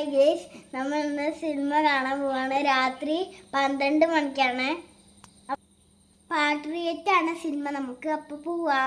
Hi guys, നമ്മൾ ഇന്ന് cinema കാണാൻ പോവാണ്. രാത്രി 12 മണിക്കാണ്. പാട്രിയറ്റാണ് സിനിമ. നമുക്ക് അപ്പോൾ പോവാ.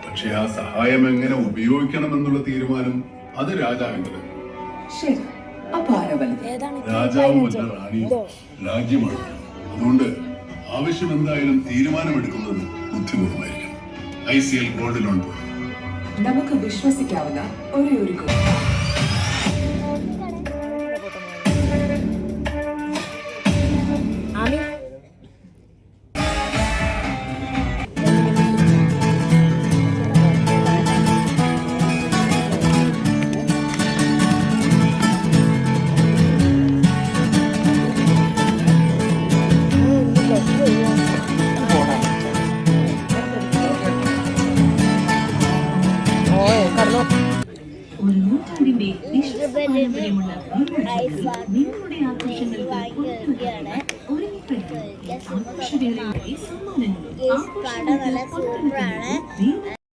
പക്ഷെ ആ സഹായം എങ്ങനെ ഉപയോഗിക്കണമെന്നുള്ള തീരുമാനം അത് രാജാവിന്റെ. രാജാവുമല്ല റാണിയും രാജ്യമാണ്. അതുകൊണ്ട് ആവശ്യം എന്തായാലും തീരുമാനമെടുക്കുന്നത് ബുദ്ധിപൂർവമായിരിക്കും. ICL ഗോൾഡ് ലോൺ പോലെ നമുക്ക് വിശ്വസിക്കാവുന്ന ഒരു നൂറ്റാണ്ടിന്റെ നിങ്ങളുടെ ആഘോഷങ്ങൾക്ക് കട നല്ല സൂപ്പറാണ്.